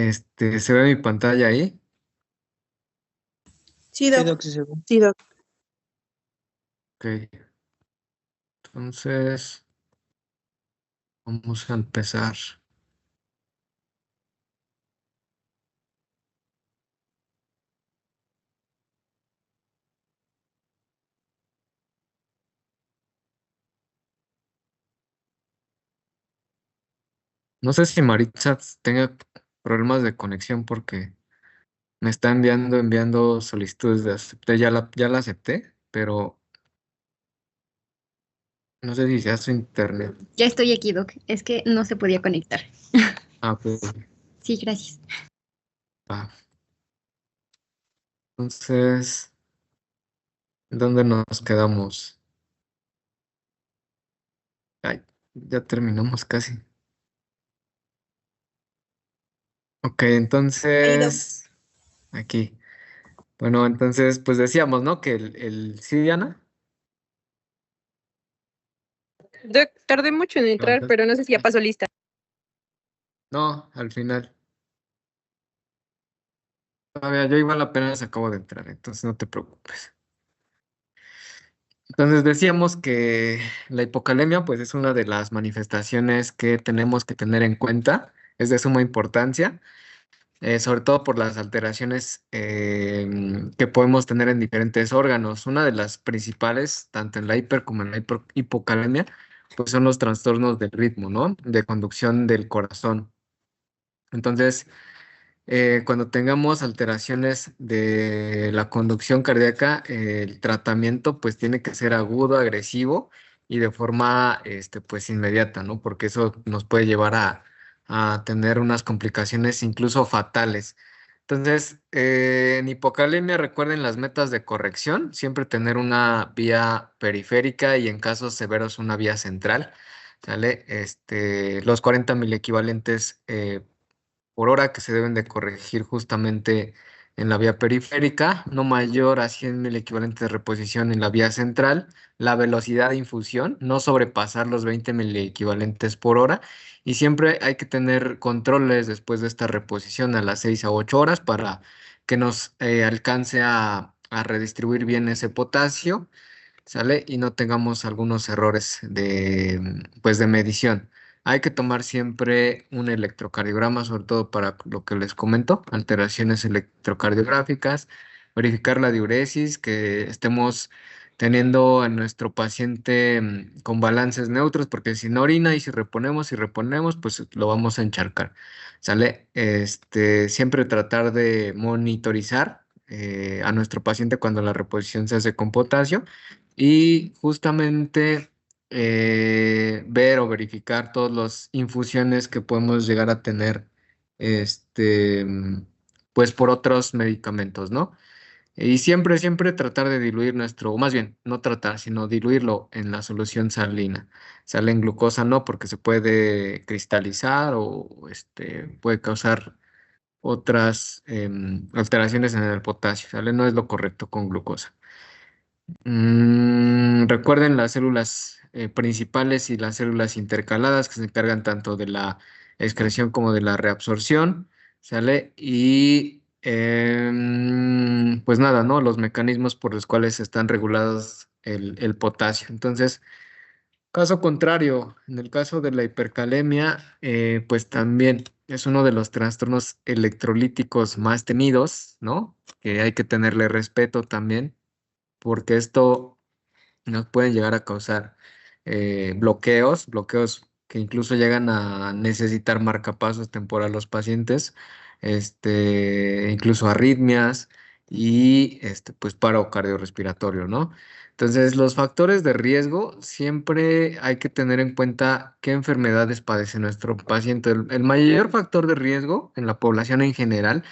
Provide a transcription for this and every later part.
¿Se ve mi pantalla ahí? Sí, Sí, Doc. Doc, sí se ve. Sí, Doc. Ok, entonces vamos a empezar. No sé si Maritza tenga problemas de conexión porque me está enviando solicitudes de acepté, ya la acepté, pero no sé si sea su internet. Ya estoy aquí, Doc. Es que no se podía conectar. Ah, ok. Sí, gracias. Ah, entonces, ¿dónde nos quedamos? Ay, ya terminamos casi. Ok, Ahí, Doc. entonces, aquí. Bueno, entonces, pues decíamos, ¿no? Que sí, Diana. Doc, tardé mucho en No, entrar, pero no sé si ya pasó lista. no, al final. Todavía yo igual apenas acabo de entrar, entonces no te preocupes. Entonces decíamos que la hipocalemia pues es una de las manifestaciones que tenemos que tener en cuenta, es de suma importancia, sobre todo por las alteraciones que podemos tener en diferentes órganos. Una de las principales, tanto en la hiper como en la hipocalemia, pues son los trastornos del ritmo, ¿no? De conducción del corazón. Entonces, cuando tengamos alteraciones de la conducción cardíaca, el tratamiento pues tiene que ser agudo, agresivo y de forma pues inmediata, ¿no? Porque eso nos puede llevar a tener unas complicaciones incluso fatales. Entonces, en hipocalemia, recuerden las metas de corrección, siempre tener una vía periférica y en casos severos una vía central, ¿sale? Los 40 miliequivalentes por hora que se deben de corregir justamente en la vía periférica, no mayor a 100.000 equivalentes de reposición en la vía central, la velocidad de infusión, no sobrepasar los 20.000 equivalentes por hora, y siempre hay que tener controles después de esta reposición a las 6 a 8 horas para que nos alcance a redistribuir bien ese potasio, ¿sale? Y no tengamos algunos errores pues de medición. Hay que tomar siempre un electrocardiograma, sobre todo para lo que les comento, alteraciones electrocardiográficas, verificar la diuresis, que estemos teniendo a nuestro paciente con balances neutros, porque si no orina y reponemos, pues lo vamos a encharcar, ¿sale? Siempre tratar de monitorizar a nuestro paciente cuando la reposición se hace con potasio y justamente ver o verificar todas las infusiones que podemos llegar a tener, este, mm, pues por otros medicamentos, ¿no? Y siempre, siempre tratar de diluir o más bien, no tratar, sino diluirlo en la solución salina. Sale en glucosa no, porque se puede cristalizar o puede causar otras alteraciones en el potasio, ¿sale? No es lo correcto con glucosa. Recuerden las células principales y las células intercaladas que se encargan tanto de la excreción como de la reabsorción, ¿sale? Y pues nada, ¿no? Los mecanismos por los cuales están regulados el potasio. Entonces, caso contrario, en el caso de la hipercalemia, pues también es uno de los trastornos electrolíticos más temidos, ¿no? Que hay que tenerle respeto también porque esto nos pueden llegar a causar bloqueos que incluso llegan a necesitar marcapasos temporal los pacientes, incluso arritmias y pues paro cardiorrespiratorio, ¿no? Entonces, los factores de riesgo siempre hay que tener en cuenta qué enfermedades padece nuestro paciente. El mayor factor de riesgo en la población en general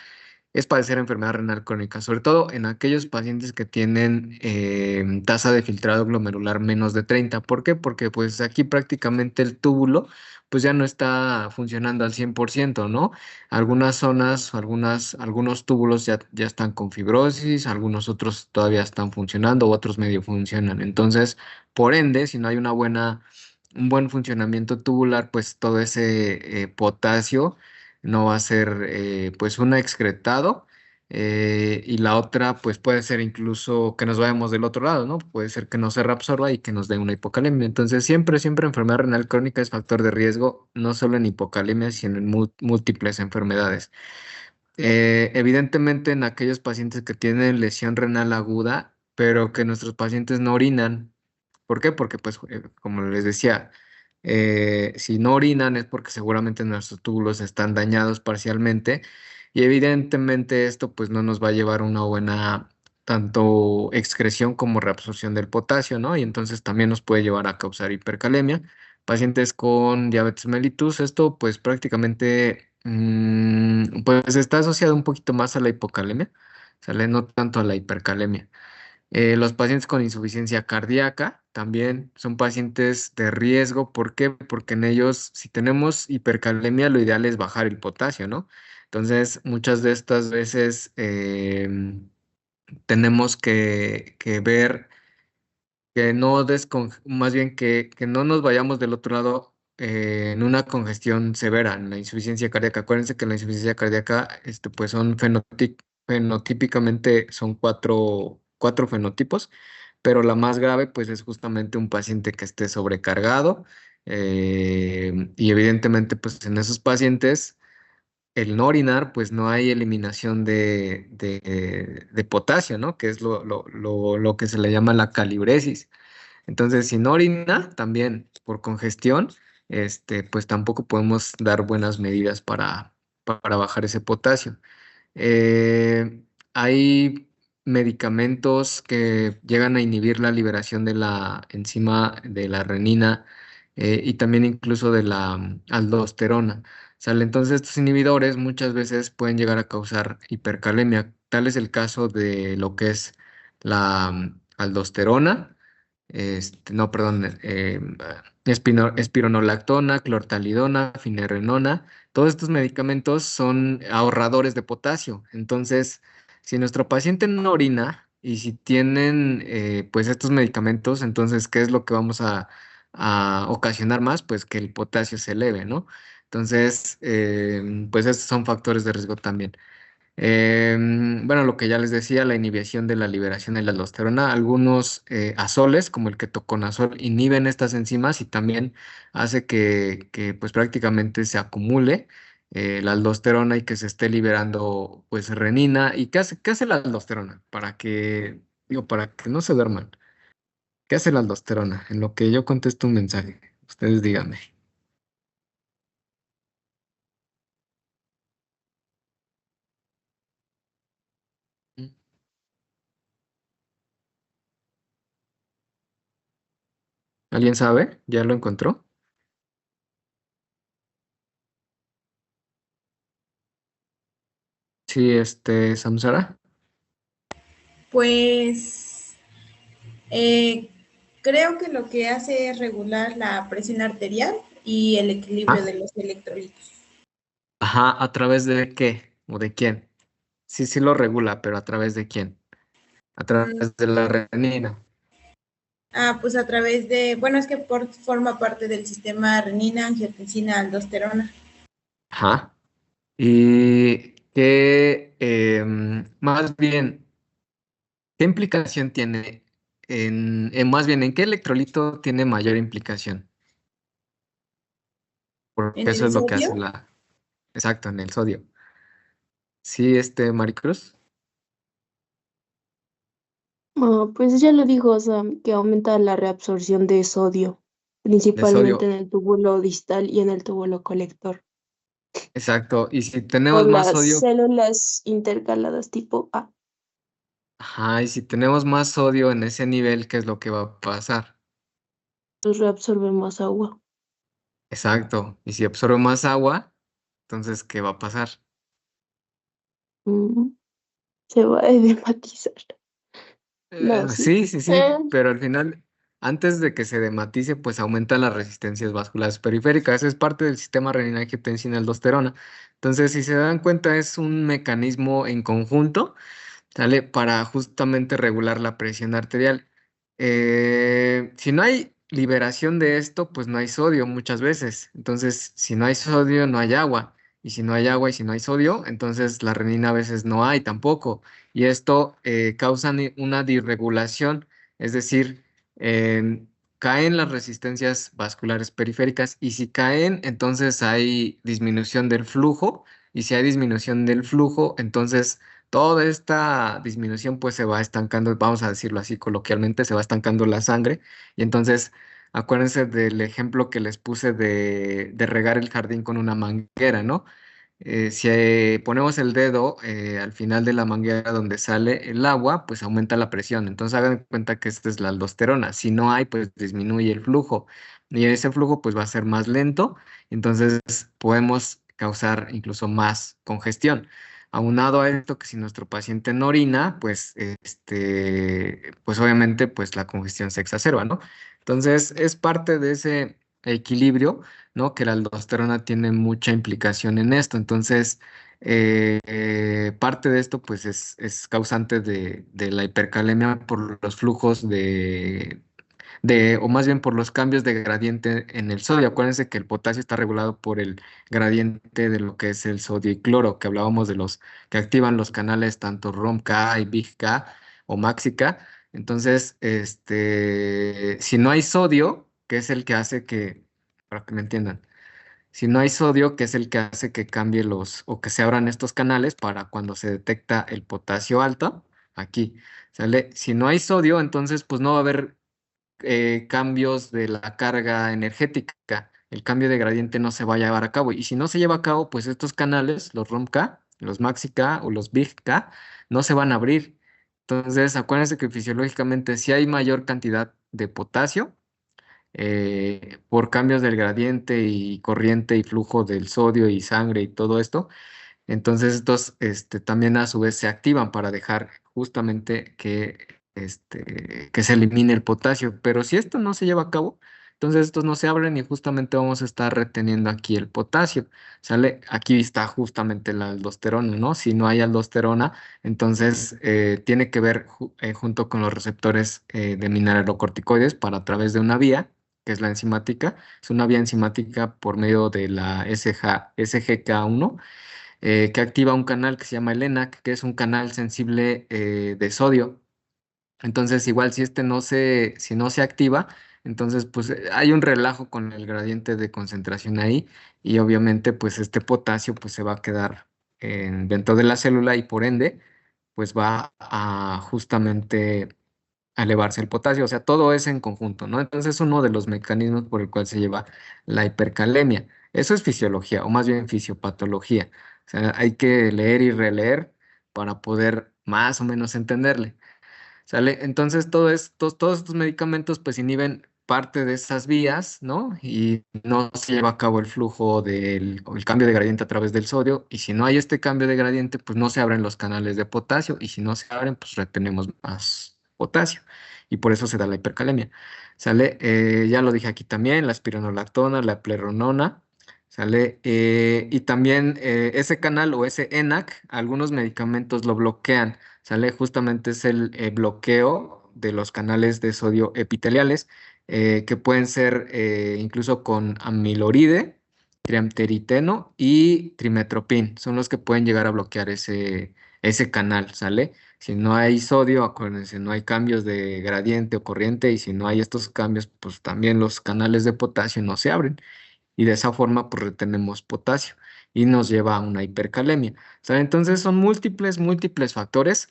es padecer enfermedad renal crónica, sobre todo en aquellos pacientes que tienen tasa de filtrado glomerular menos de 30. ¿Por qué? Porque pues aquí prácticamente el túbulo pues ya no está funcionando al 100%, ¿no? Algunas zonas, algunos túbulos ya están con fibrosis, algunos otros todavía están funcionando, otros medio funcionan. Entonces, por ende, si no hay un buen funcionamiento tubular, pues todo ese potasio no va a ser pues una excretado, y la otra pues puede ser incluso que nos vayamos del otro lado, ¿no? Puede ser que no se reabsorba y que nos dé una hipocalemia. Entonces siempre enfermedad renal crónica es factor de riesgo, no solo en hipocalemia, sino en múltiples enfermedades. Evidentemente en aquellos pacientes que tienen lesión renal aguda, pero que nuestros pacientes no orinan. ¿Por qué? Porque, pues, como les decía, si no orinan es porque seguramente nuestros túbulos están dañados parcialmente y evidentemente esto, pues, no nos va a llevar una buena tanto excreción como reabsorción del potasio, ¿no? Y entonces también nos puede llevar a causar hipercalemia. Pacientes con diabetes mellitus, esto, pues, prácticamente, pues, está asociado un poquito más a la hipocalemia, ¿sale? No tanto a la hipercalemia. Los pacientes con insuficiencia cardíaca también son pacientes de riesgo. ¿Por qué? Porque en ellos, si tenemos hipercalemia, lo ideal es bajar el potasio, ¿no? Entonces, muchas de estas veces tenemos que ver que no más bien que no nos vayamos del otro lado en una congestión severa, en la insuficiencia cardíaca. Acuérdense que la insuficiencia cardíaca, pues son fenotípicamente son cuatro fenotipos, pero la más grave, pues es justamente un paciente que esté sobrecargado, y evidentemente, pues en esos pacientes el no orinar, pues no hay eliminación de potasio, ¿no? Que es lo que se le llama la calibresis. Entonces, si no orina, también por congestión, pues tampoco podemos dar buenas medidas para bajar ese potasio. Hay medicamentos que llegan a inhibir la liberación de la enzima de la renina, y también incluso de la aldosterona. ¿Sale? Entonces, estos inhibidores muchas veces pueden llegar a causar hipercalemia. Tal es el caso de lo que es la aldosterona, no, perdón, espironolactona, clortalidona, finerenona. Todos estos medicamentos son ahorradores de potasio. Entonces, si nuestro paciente no orina y si tienen pues estos medicamentos, entonces, ¿qué es lo que vamos a ocasionar más? Pues que el potasio se eleve, ¿no? Entonces, pues estos son factores de riesgo también. Bueno, lo que ya les decía, la inhibición de la liberación de la aldosterona. Algunos azoles, como el ketoconazol, inhiben estas enzimas y también hace que, pues prácticamente se acumule la aldosterona y que se esté liberando pues renina. ¿Y qué hace la aldosterona? Para que no se duerman. ¿Qué hace la aldosterona? En lo que yo contesto un mensaje. Ustedes díganme. ¿Alguien sabe? ¿Ya lo encontró? Sí, Samsara. Pues eh, creo que lo que hace es regular la presión arterial y el equilibrio Ah, de los electrolitos. ajá, ¿a través de qué? ¿O de quién? Sí, sí lo regula, pero ¿a través de quién? A Mm, través de la renina. pues a través de, bueno, es que forma parte del sistema renina, angiotensina, aldosterona. Ajá. Y qué, más bien, ¿qué implicación tiene más bien, ¿en qué electrolito tiene mayor implicación? Porque En eso el es lo que hace sodio, exacto, en el sodio. Sí, Maricruz, Pues ya lo dijo, o sea, que aumenta la reabsorción de sodio, de principalmente sodio. en el túbulo distal y en el túbulo colector, Exacto. Y si por tenemos más las sodio, células intercaladas tipo A. ajá, y si tenemos más sodio en ese nivel, ¿qué es lo que va a pasar? Pues reabsorbe más agua. Exacto. Y si absorbe más agua, entonces, ¿qué va a pasar? Mm, Se va a edematizar. No, sí. Sí, sí, sí, pero al final, antes de que se dematice, pues aumentan las resistencias vasculares periféricas. Es parte del sistema renina-angiotensina-aldosterona. Entonces, si se dan cuenta, es un mecanismo en conjunto, ¿sale? Para justamente regular la presión arterial. Si no hay liberación de esto, pues no hay sodio muchas veces. Entonces, si no hay sodio, no hay agua. y si no hay agua y si no hay sodio, entonces la renina a veces no hay tampoco. Y esto causa una disregulación, es decir, em, caen las resistencias vasculares periféricas y si caen, entonces hay disminución del flujo y si hay disminución del flujo, entonces toda esta disminución pues se va estancando, vamos a decirlo así coloquialmente, se va estancando la sangre y entonces acuérdense del ejemplo que les puse de regar el jardín con una manguera, ¿no? Si ponemos el dedo al final de la manguera donde sale el agua, pues aumenta la presión. Entonces hagan cuenta que esta es la aldosterona. Si no hay, pues disminuye el flujo. Y ese flujo pues va a ser más lento. Entonces podemos causar incluso más congestión. Aunado a esto, que si nuestro paciente no orina, pues, pues obviamente pues la congestión se exacerba, ¿no? Entonces es parte de ese equilibrio, ¿no? Que la aldosterona tiene mucha implicación en esto. Entonces, parte de esto, pues, es causante de la hipercalemia por los flujos o más bien por los cambios de gradiente en el sodio. Acuérdense que el potasio está regulado por el gradiente de lo que es el sodio y cloro, que hablábamos de los que activan los canales tanto ROM-K y BIG-K o MAXI-K. Entonces, si no hay sodio, que es el que hace que, para que me entiendan, si no hay sodio, que es el que hace que cambie o que se abran estos canales para cuando se detecta el potasio alto, aquí, ¿sale? Si no hay sodio, entonces pues no va a haber cambios de la carga energética. El cambio de gradiente no se va a llevar a cabo. Y si no se lleva a cabo, pues estos canales, los ROM-K, los MAXI-K o los BIG-K, no se van a abrir. Entonces, acuérdense que fisiológicamente si hay mayor cantidad de potasio, por cambios del gradiente y corriente y flujo del sodio y sangre y todo esto, entonces estos también a su vez se activan para dejar justamente que se elimine el potasio. Pero si esto no se lleva a cabo, entonces estos no se abren y justamente vamos a estar reteniendo aquí el potasio. ¿Sale? Aquí está justamente la aldosterona, ¿no? Si no hay aldosterona, entonces tiene que ver junto con los receptores de mineralocorticoides para a través de una vía, que es la enzimática. Es una vía enzimática por medio de la SGK1 que activa un canal que se llama el ENaC, que es un canal sensible de sodio. Entonces, igual si no se activa, entonces pues hay un relajo con el gradiente de concentración ahí y obviamente pues este potasio pues se va a quedar dentro de la célula y por ende pues va a justamente a elevarse el potasio, o sea, todo es en conjunto, ¿no? Entonces es uno de los mecanismos por el cual se lleva la hipercalemia. Eso es fisiología, o más bien fisiopatología. O sea, hay que leer y releer para poder más o menos entenderle. ¿Sale? Entonces, todos estos medicamentos pues inhiben parte de esas vías, ¿no? Y no se lleva a cabo el flujo o el cambio de gradiente a través del sodio. Y si no hay este cambio de gradiente, pues no se abren los canales de potasio. Y si no se abren, pues retenemos más potasio. Y por eso se da la hipercalemia. ¿Sale? Ya lo dije aquí también, la espironolactona, la pleronona. ¿Sale? Y también ese canal o ese ENaC, algunos medicamentos lo bloquean. ¿Sale? Justamente es el bloqueo de los canales de sodio epiteliales, que pueden ser incluso con amiloride, triamteriteno y trimetropin. Son los que pueden llegar a bloquear ese canal, ¿sale? Si no hay sodio, acuérdense, no hay cambios de gradiente o corriente, y si no hay estos cambios, pues también los canales de potasio no se abren y de esa forma pues retenemos potasio y nos lleva a una hipercalemia. ¿Sabe? Entonces son múltiples factores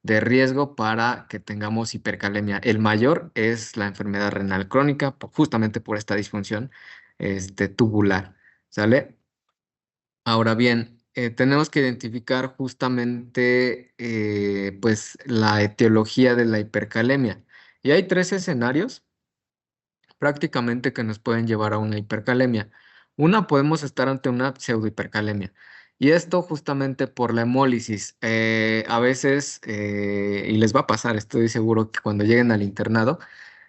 de riesgo para que tengamos hipercalemia. El mayor es la enfermedad renal crónica, justamente por esta disfunción tubular. ¿Sale? Ahora bien, tenemos que identificar justamente pues la etiología de la hipercalemia. Y hay tres escenarios prácticamente que nos pueden llevar a una hipercalemia. Una, podemos estar ante una pseudohipercalemia. Y esto justamente por la hemólisis. A veces, y les va a pasar, estoy seguro que cuando lleguen al internado,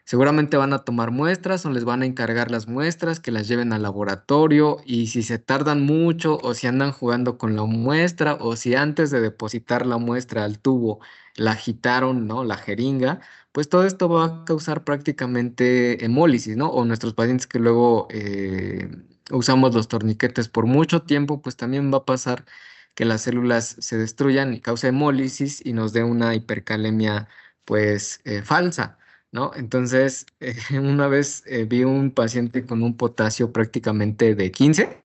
seguramente van a tomar muestras o les van a encargar las muestras, que las lleven al laboratorio y si se tardan mucho o si andan jugando con la muestra o si antes de depositar la muestra al tubo la agitaron, ¿no? La jeringa, pues todo esto va a causar prácticamente hemólisis, ¿no? O nuestros pacientes que luego usamos los torniquetes por mucho tiempo, pues también va a pasar que las células se destruyan y cause hemólisis y nos dé una hipercalemia pues falsa, ¿no? Entonces, una vez vi un paciente con un potasio prácticamente de 15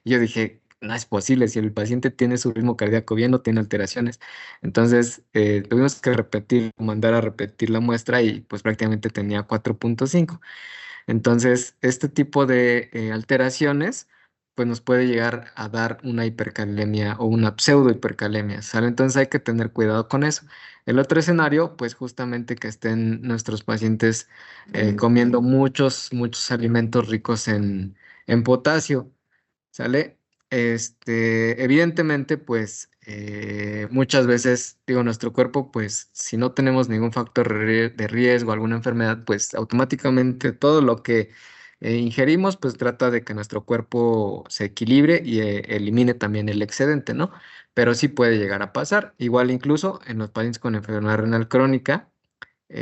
y yo dije, no es posible, si el paciente tiene su ritmo cardíaco bien, no tiene alteraciones. Entonces, tuvimos que repetir, mandar a repetir la muestra y pues prácticamente tenía 4.5. Entonces, este tipo de alteraciones, pues nos puede llegar a dar una hipercalemia o una pseudo hipercalemia, ¿sale? Entonces hay que tener cuidado con eso. El otro escenario, pues justamente que estén nuestros pacientes comiendo muchos alimentos ricos en potasio. ¿Sale? Evidentemente, pues muchas veces, digo, nuestro cuerpo, pues si no tenemos ningún factor de riesgo, alguna enfermedad, pues automáticamente todo lo que ingerimos, pues trata de que nuestro cuerpo se equilibre y elimine también el excedente, ¿no? Pero sí puede llegar a pasar, igual incluso en los pacientes con enfermedad renal crónica,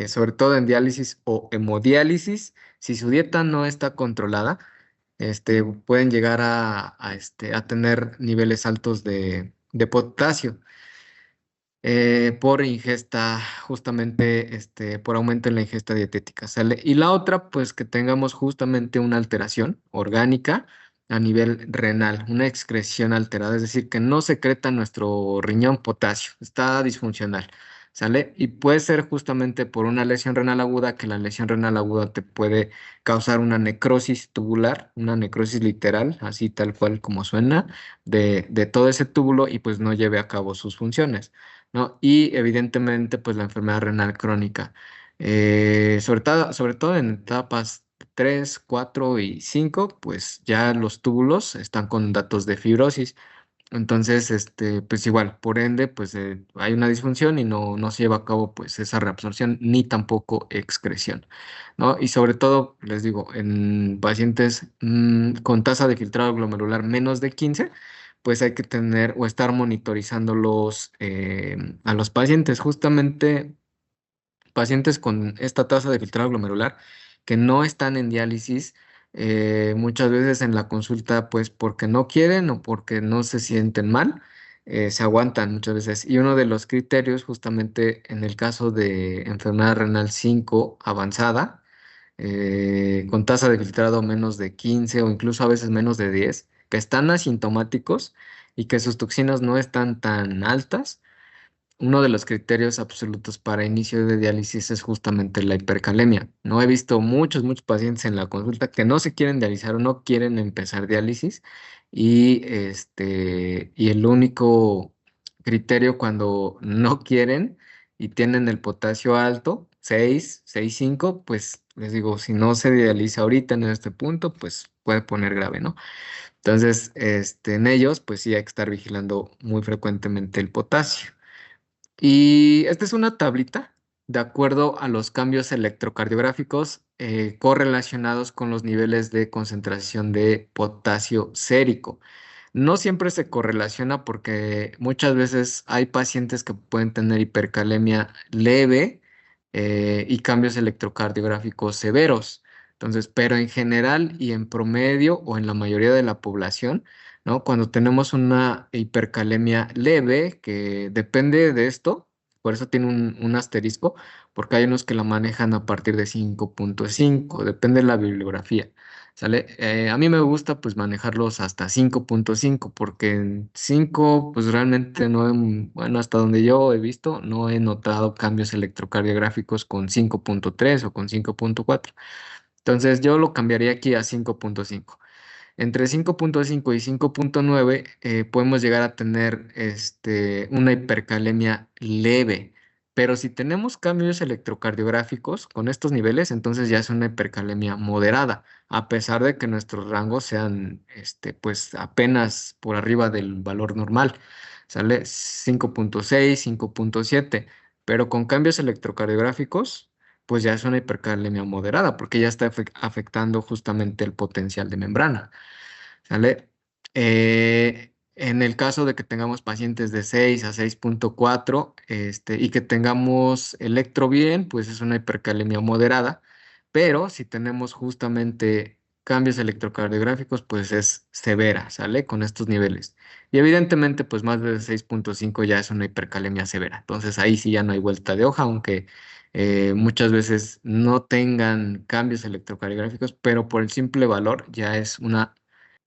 sobre todo en diálisis o hemodiálisis, si su dieta no está controlada, pueden llegar a tener niveles altos de potasio por ingesta, justamente por aumento en la ingesta dietética, ¿sale? Y la otra, pues que tengamos justamente una alteración orgánica a nivel renal, una excreción alterada, es decir, que no secreta nuestro riñón potasio, está disfuncional. ¿Sale? Y puede ser justamente por una lesión renal aguda, que la lesión renal aguda te puede causar una necrosis tubular, una necrosis literal, así tal cual como suena, de todo ese túbulo y pues no lleve a cabo sus funciones, ¿no? Y evidentemente, pues la enfermedad renal crónica, sobre todo en etapas 3, 4 y 5, pues ya los túbulos están con datos de fibrosis. Entonces, pues igual, por ende, pues hay una disfunción y no se lleva a cabo pues esa reabsorción ni tampoco excreción, ¿no? Y sobre todo, les digo, en pacientes con tasa de filtrado glomerular menos de 15, pues hay que tener o estar monitorizándolos a los pacientes. Justamente pacientes con esta tasa de filtrado glomerular que no están en diálisis, muchas veces en la consulta, pues porque no quieren o porque no se sienten mal, se aguantan muchas veces. Y uno de los criterios, justamente en el caso de enfermedad renal 5 avanzada, con tasa de filtrado menos de 15 o incluso a veces menos de 10, que están asintomáticos y que sus toxinas no están tan altas, uno de los criterios absolutos para inicio de diálisis es justamente la hipercalemia. No he visto muchos pacientes en la consulta que no se quieren dializar o no quieren empezar diálisis y el único criterio cuando no quieren y tienen el potasio alto, 6, 6,5, pues les digo, si no se dializa ahorita en este punto, pues puede poner grave, ¿no? Entonces, en ellos, pues sí hay que estar vigilando muy frecuentemente el potasio. Y esta es una tablita de acuerdo a los cambios electrocardiográficos correlacionados con los niveles de concentración de potasio sérico. No siempre se correlaciona porque muchas veces hay pacientes que pueden tener hipercalemia leve y cambios electrocardiográficos severos. Entonces, pero en general y en promedio o en la mayoría de la población, ¿no? Cuando tenemos una hipercalemia leve, que depende de esto, por eso tiene un asterisco, porque hay unos que la manejan a partir de 5.5, depende de la bibliografía. ¿Sale? A mí me gusta pues manejarlos hasta 5.5 porque en 5 pues realmente no he, bueno, hasta donde yo he visto, no he notado cambios electrocardiográficos con 5.3 o con 5.4. Entonces yo lo cambiaría aquí a 5.5. Entre 5.5 y 5.9 podemos llegar a tener una hipercalemia leve, pero si tenemos cambios electrocardiográficos con estos niveles, entonces ya es una hipercalemia moderada, a pesar de que nuestros rangos sean pues apenas por arriba del valor normal, ¿sale? 5.6, 5.7, pero con cambios electrocardiográficos pues ya es una hipercalemia moderada, porque ya está afectando justamente el potencial de membrana. ¿Sale? En el caso de que tengamos pacientes de 6 a 6.4 y que tengamos electro bien, pues es una hipercalemia moderada, pero si tenemos justamente cambios electrocardiográficos, pues es severa, ¿sale? Con estos niveles. Y evidentemente, pues más de 6.5 ya es una hipercalemia severa. Entonces ahí sí ya no hay vuelta de hoja, aunque muchas veces no tengan cambios electrocardiográficos, pero por el simple valor ya es una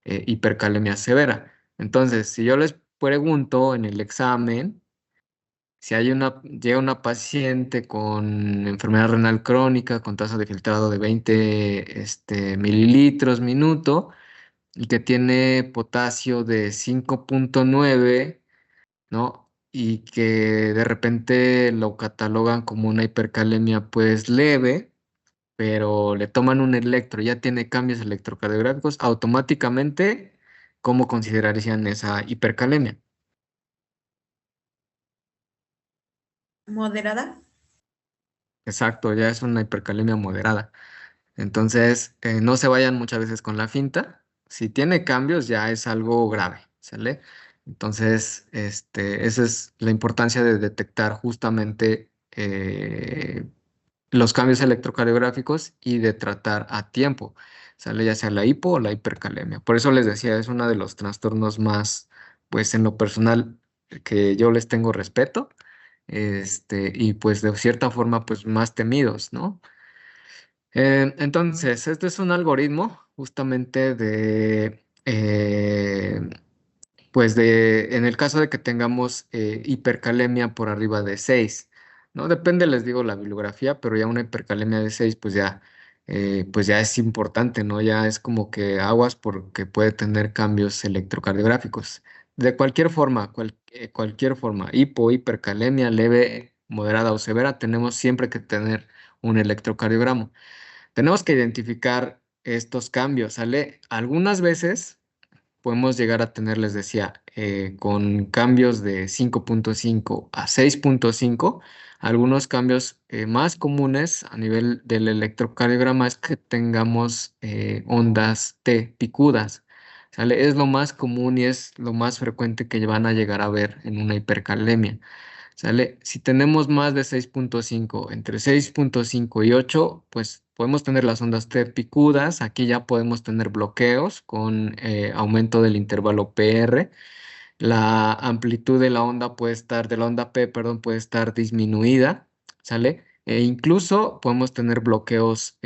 hipercalemia severa. Entonces, si yo les pregunto en el examen, si llega una paciente con enfermedad renal crónica, con tasa de filtrado de 20 mililitros minuto y que tiene potasio de 5.9, ¿no? Y que de repente lo catalogan como una hipercalemia pues leve, pero le toman un electro, ya tiene cambios electrocardiográficos, automáticamente, ¿cómo considerarían esa hipercalemia? ¿Moderada? Exacto, ya es una hipercalemia moderada. Entonces, no se vayan muchas veces con la finta. Si tiene cambios, ya es algo grave, ¿sale? Entonces, esa es la importancia de detectar justamente los cambios electrocardiográficos y de tratar a tiempo, ¿sale? Ya sea la hipo o la hipercalemia. Por eso les decía, es uno de los trastornos más, pues en lo personal, que yo les tengo respeto, y pues de cierta forma, pues más temidos, ¿no? Entonces, este es un algoritmo justamente en el caso de que tengamos hipercalemia por arriba de 6, ¿no? Depende, les digo, la bibliografía, pero ya una hipercalemia de 6, pues ya es importante, ¿no? Ya es como que aguas porque puede tener cambios electrocardiográficos. De cualquier forma, hipercalemia leve, moderada o severa, tenemos siempre que tener un electrocardiograma. Tenemos que identificar estos cambios, ¿sale? Algunas veces podemos llegar a tener, les decía, con cambios de 5.5 a 6.5, algunos cambios más comunes a nivel del electrocardiograma es que tengamos ondas T picudas, ¿sale? Es lo más común y es lo más frecuente que van a llegar a ver en una hipercalemia. ¿Sale? Si tenemos más de 6.5, entre 6.5 y 8, pues podemos tener las ondas T picudas. Aquí ya podemos tener bloqueos con aumento del intervalo PR. La amplitud de la onda de la onda P, perdón, puede estar disminuida, ¿sale? E incluso podemos tener bloqueos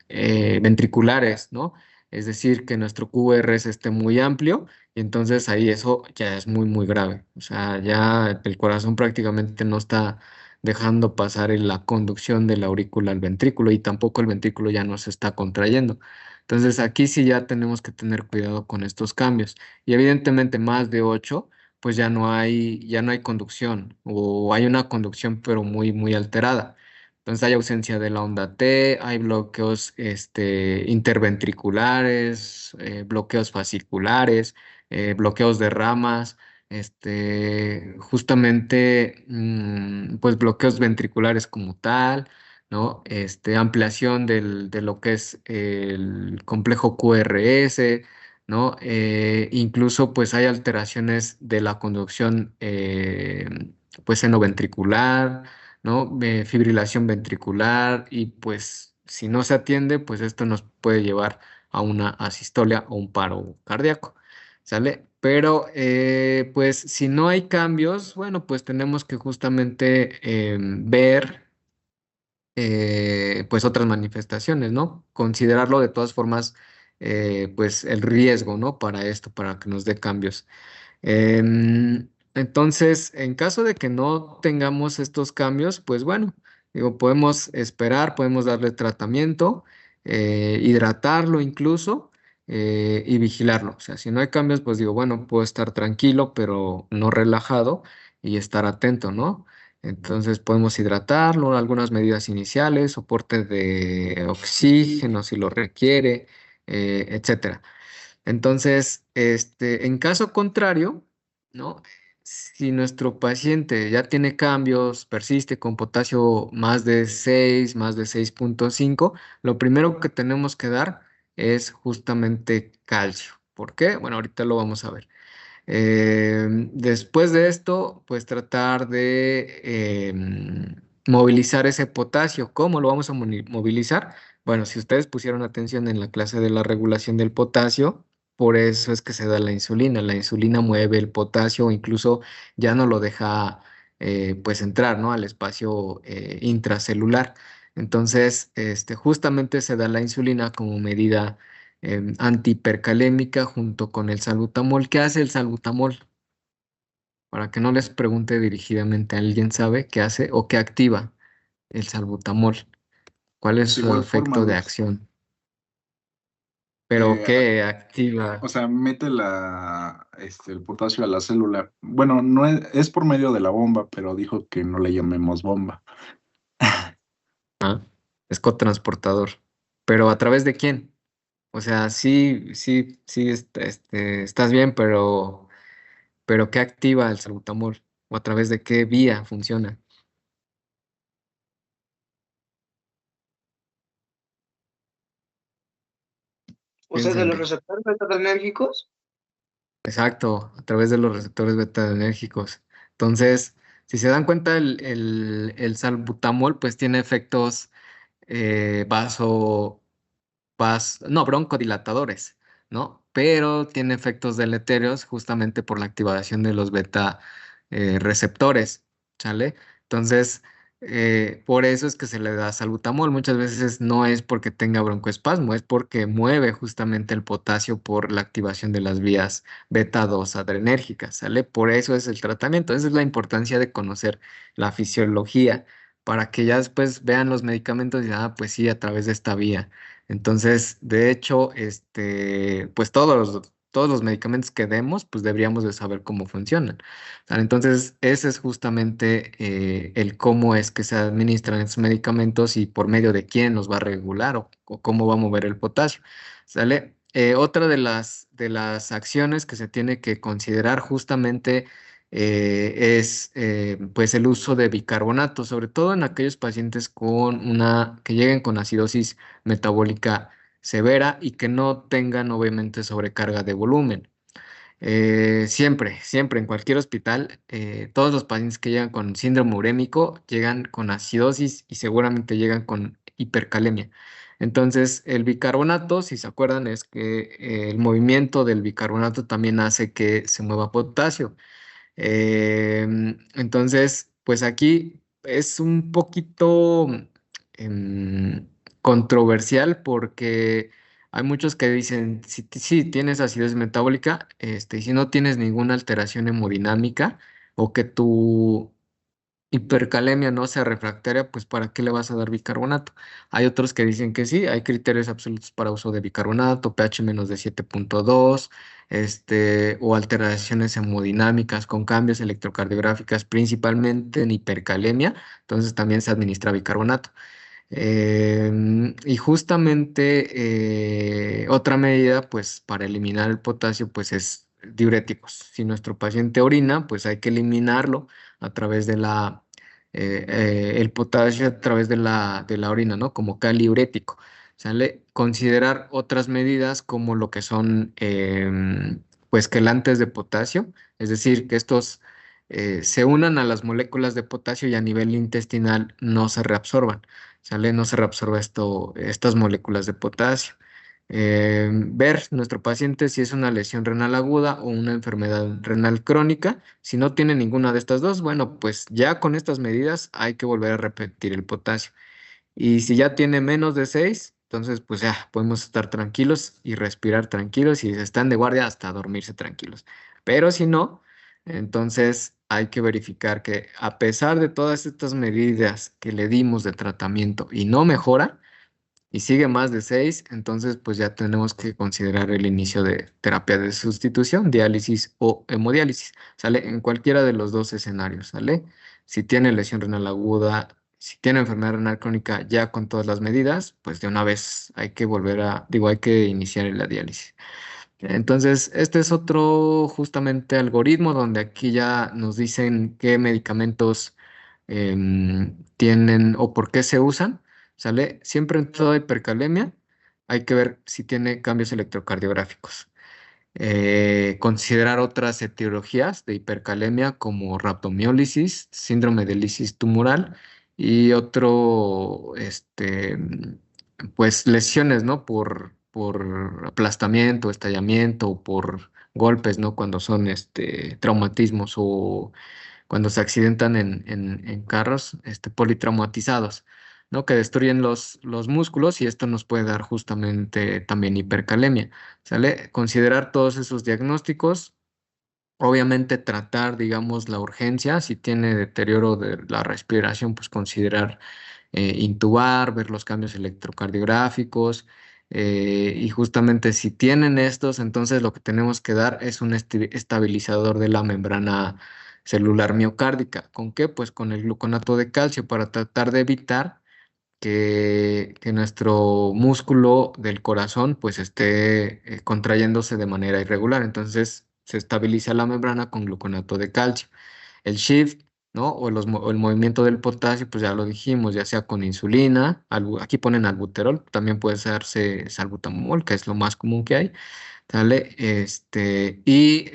ventriculares, ¿no? Es decir, que nuestro QRS esté muy amplio y entonces ahí eso ya es muy, muy grave. O sea, ya el corazón prácticamente no está dejando pasar en la conducción de la aurícula al ventrículo y tampoco el ventrículo ya no se está contrayendo. Entonces aquí sí ya tenemos que tener cuidado con estos cambios. Y evidentemente más de 8, pues ya no hay conducción o hay una conducción pero muy, muy alterada. Entonces hay ausencia de la onda T, hay bloqueos interventriculares, bloqueos fasciculares, bloqueos de ramas, justamente pues bloqueos ventriculares como tal, ¿no? Ampliación de lo que es el complejo QRS, ¿no? Incluso pues hay alteraciones de la conducción pues senoventricular, ¿no? Fibrilación ventricular y pues si no se atiende, pues esto nos puede llevar a una asistolia o un paro cardíaco, ¿sale? Pero pues si no hay cambios, bueno, pues tenemos que justamente ver pues otras manifestaciones, ¿no? Considerarlo de todas formas, pues el riesgo, ¿no? Para esto, para que nos dé cambios. Entonces, en caso de que no tengamos estos cambios, pues bueno, digo, podemos esperar, podemos darle tratamiento, hidratarlo incluso y vigilarlo. O sea, si no hay cambios, pues digo, bueno, puedo estar tranquilo, pero no relajado y estar atento, ¿no? Entonces podemos hidratarlo, algunas medidas iniciales, soporte de oxígeno si lo requiere, etcétera. Entonces, en caso contrario, ¿no? Si nuestro paciente ya tiene cambios, persiste con potasio más de 6, más de 6.5, lo primero que tenemos que dar es justamente calcio. ¿Por qué? Bueno, ahorita lo vamos a ver. Después de esto, pues tratar de movilizar ese potasio. ¿Cómo lo vamos a movilizar? Bueno, si ustedes pusieron atención en la clase de la regulación del potasio, por eso es que se da la insulina. La insulina mueve el potasio, o incluso ya no lo deja pues entrar, ¿no? Al espacio intracelular. Entonces, justamente se da la insulina como medida antihipercalémica junto con el salbutamol. ¿Qué hace el salbutamol? Para que no les pregunte dirigidamente, ¿alguien sabe qué hace o qué activa el salbutamol? ¿Cuál es Pues su igual forma efecto de dos. acción? ¿Pero qué O activa? sea, mete el potasio a la célula. Bueno, no es por medio de la bomba, pero dijo que no le llamemos bomba. Ah, es cotransportador. ¿Pero a través de quién? O sea, sí, sí, sí, estás bien, pero ¿qué activa el salbutamol? ¿O a través de qué vía funciona? O sea, de los Piénsenle. receptores beta-adrenérgicos. Exacto, a través de los receptores beta-adrenérgicos. Entonces, si se dan cuenta, el salbutamol pues tiene efectos vaso, no, broncodilatadores, ¿no? Pero tiene efectos deleterios justamente por la activación de los beta receptores, ¿sale? Entonces, por eso es que se le da salbutamol. Muchas veces no es porque tenga broncoespasmo, es porque mueve justamente el potasio por la activación de las vías beta 2 adrenérgicas, ¿sale? Por eso es el tratamiento. Esa es la importancia de conocer la fisiología para que ya después vean los medicamentos y digan, ah, pues sí, a través de esta vía. Entonces, de hecho, pues todos los medicamentos que demos, pues deberíamos de saber cómo funcionan. ¿Sale? Entonces, ese es justamente el cómo es que se administran estos medicamentos y por medio de quién los va a regular o cómo va a mover el potasio. ¿Sale? Otra de las acciones que se tiene que considerar justamente es pues el uso de bicarbonato, sobre todo en aquellos pacientes que lleguen con acidosis metabólica severa y que no tengan obviamente sobrecarga de volumen. Siempre, siempre en cualquier hospital, todos los pacientes que llegan con síndrome urémico llegan con acidosis y seguramente llegan con hipercalemia. Entonces, el bicarbonato, si se acuerdan, es que el movimiento del bicarbonato también hace que se mueva potasio. Entonces, pues aquí es un poquito em, controversial porque hay muchos que dicen, si tienes acidez metabólica, y si no tienes ninguna alteración hemodinámica o que tu hipercalemia no sea refractaria, pues ¿para qué le vas a dar bicarbonato? Hay otros que dicen que sí, hay criterios absolutos para uso de bicarbonato, pH menos de 7.2, o alteraciones hemodinámicas con cambios electrocardiográficas, principalmente en hipercalemia, entonces también se administra bicarbonato. Y justamente otra medida, pues para eliminar el potasio, pues es diuréticos. Si nuestro paciente orina, pues hay que eliminarlo a través de el potasio a través de la orina, ¿no? Como caliurético. ¿Sale? Considerar otras medidas como lo que son, pues, quelantes de potasio, es decir, que estos se unan a las moléculas de potasio y a nivel intestinal no se reabsorban. ¿Sale? No se reabsorbe estas moléculas de potasio. Ver nuestro paciente si es una lesión renal aguda o una enfermedad renal crónica. Si no tiene ninguna de estas dos, bueno, pues ya con estas medidas hay que volver a repetir el potasio. Y si ya tiene menos de 6, entonces pues ya podemos estar tranquilos y respirar tranquilos y si están de guardia hasta dormirse tranquilos. Pero si no, entonces hay que verificar que a pesar de todas estas medidas que le dimos de tratamiento y no mejora y sigue más de 6, entonces pues ya tenemos que considerar el inicio de terapia de sustitución, diálisis o hemodiálisis, ¿sale? En cualquiera de los dos escenarios, ¿sale? Si tiene lesión renal aguda, si tiene enfermedad renal crónica ya con todas las medidas, pues de una vez hay que hay que iniciar la diálisis. Entonces, este es otro justamente algoritmo donde aquí ya nos dicen qué medicamentos tienen o por qué se usan, ¿sale? Siempre en toda hipercalemia hay que ver si tiene cambios electrocardiográficos. Considerar otras etiologías de hipercalemia como rhabdomiólisis, síndrome de lisis tumoral y otro, pues lesiones, ¿no? Por aplastamiento, estallamiento o por golpes, ¿no? Cuando son, traumatismos o cuando se accidentan en carros, politraumatizados, ¿no? Que destruyen los músculos y esto nos puede dar justamente también hipercalemia, ¿sale? Considerar todos esos diagnósticos. Obviamente tratar, digamos, la urgencia, si tiene deterioro de la respiración, pues considerar intubar, ver los cambios electrocardiográficos y justamente si tienen estos, entonces lo que tenemos que dar es un estabilizador de la membrana celular miocárdica. ¿Con qué? Pues con el gluconato de calcio para tratar de evitar que nuestro músculo del corazón pues esté contrayéndose de manera irregular. Entonces se estabiliza la membrana con gluconato de calcio. El shift, ¿no? O el movimiento del potasio, pues ya lo dijimos, ya sea con insulina, aquí ponen albuterol, también puede serse salbutamol, que es lo más común que hay. ¿Sale? Y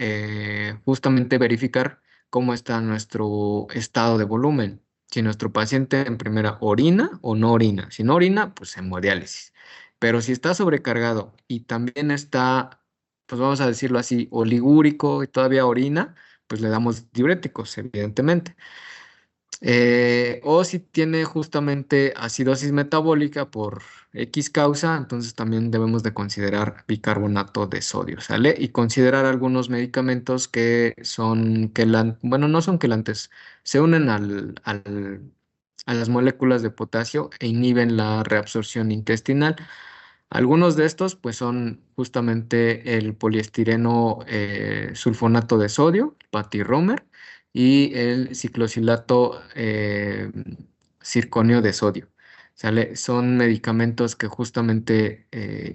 justamente verificar cómo está nuestro estado de volumen. Si nuestro paciente en primera orina o no orina. Si no orina, pues hemodiálisis. Pero si está sobrecargado y también está, pues vamos a decirlo así, oligúrico y todavía orina, pues le damos diuréticos, evidentemente. O si tiene justamente acidosis metabólica por X causa, entonces también debemos de considerar bicarbonato de sodio, ¿sale? Y considerar algunos medicamentos que son bueno, no son quelantes, se unen a las moléculas de potasio e inhiben la reabsorción intestinal. Algunos de estos, pues, son justamente el poliestireno sulfonato de sodio, patiromer, y el ciclosilato circonio de sodio. ¿Sale? Son medicamentos que justamente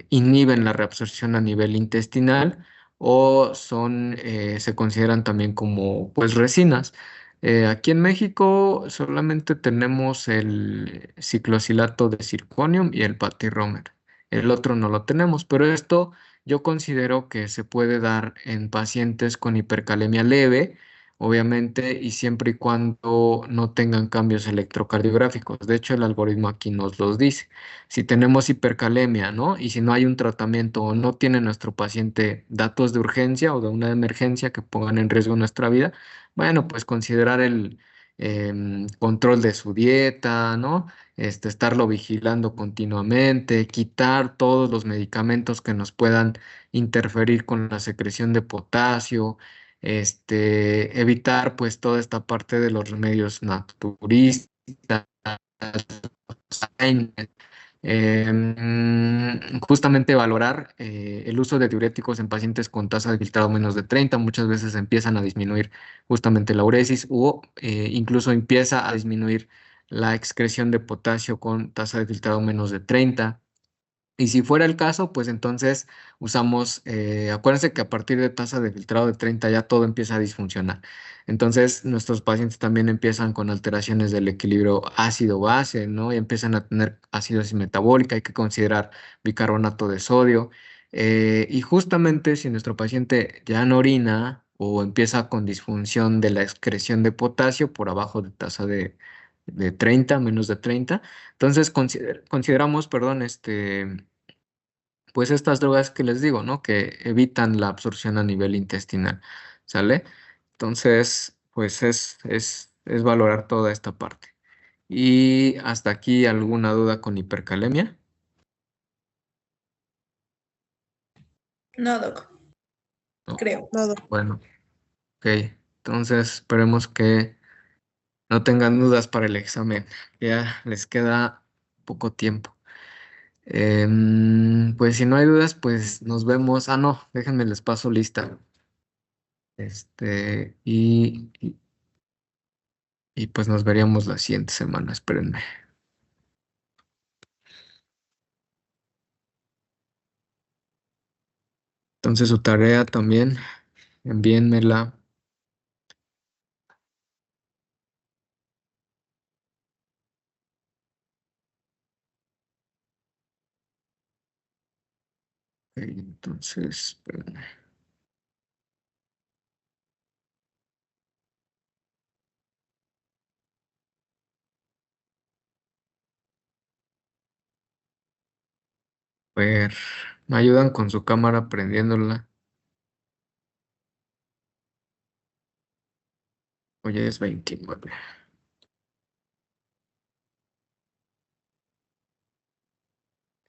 inhiben la reabsorción a nivel intestinal o se consideran también como pues resinas. Aquí en México solamente tenemos el ciclosilato de zirconium y el patiromer. El otro no lo tenemos, pero esto yo considero que se puede dar en pacientes con hipercalemia leve, obviamente, y siempre y cuando no tengan cambios electrocardiográficos. De hecho, el algoritmo aquí nos los dice. Si tenemos hipercalemia, ¿no? Y si no hay un tratamiento o no tiene nuestro paciente datos de urgencia o de una emergencia que pongan en riesgo nuestra vida, bueno, pues considerar el control de su dieta, ¿no? Estarlo vigilando continuamente, quitar todos los medicamentos que nos puedan interferir con la secreción de potasio, evitar pues toda esta parte de los remedios naturistas, justamente valorar el uso de diuréticos en pacientes con tasa de filtrado menos de 30 muchas veces empiezan a disminuir justamente la uresis o incluso empieza a disminuir la excreción de potasio con tasa de filtrado menos de 30. Y si fuera el caso, pues entonces usamos, acuérdense que a partir de tasa de filtrado de 30 ya todo empieza a disfuncionar. Entonces nuestros pacientes también empiezan con alteraciones del equilibrio ácido-base, ¿no? Y empiezan a tener acidosis metabólica, hay que considerar bicarbonato de sodio. Y justamente si nuestro paciente ya no orina o empieza con disfunción de la excreción de potasio por abajo de tasa de 30, menos de 30, entonces consideramos, perdón, pues estas drogas que les digo, ¿no? Que evitan la absorción a nivel intestinal, ¿sale? Entonces, pues es valorar toda esta parte. Y hasta aquí, ¿alguna duda con hipercalemia? No, doc, No. creo. Bueno, ok. Entonces, esperemos que no tengan dudas para el examen. Ya les queda poco tiempo. Pues si no hay dudas, pues nos vemos. Ah, no, déjenme les paso lista. Este, y, y, y pues nos veríamos la siguiente semana, espérenme. Entonces su tarea también, envíenmela. Ok, entonces, espérenme. Ver, me ayudan con su cámara prendiéndola. Hoy es 29.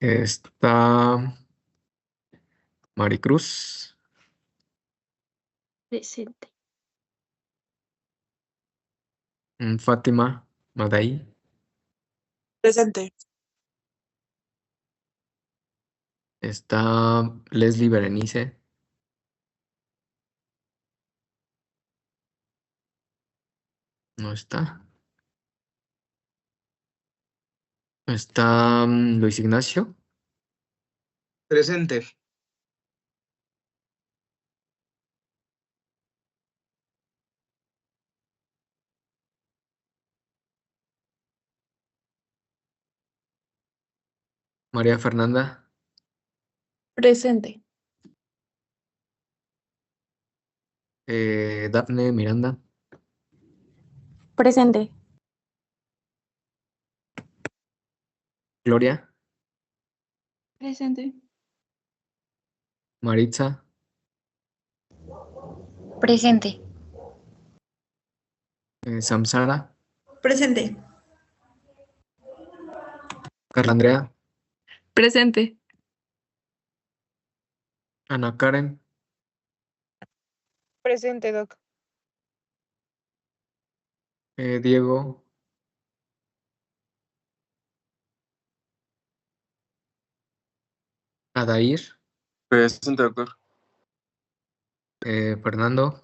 Está Maricruz, Presente. Fátima, Madaí, Presente. está Leslie Berenice, no está. Está Luis Ignacio, Presente. María Fernanda, Presente. Dafne Miranda, Presente. Gloria, Presente. Maritza, Presente. Samsara, Presente. Carla Andrea, Presente. Ana Karen, Presente, Doc. Diego, Adair, Presente, doctor. Fernando,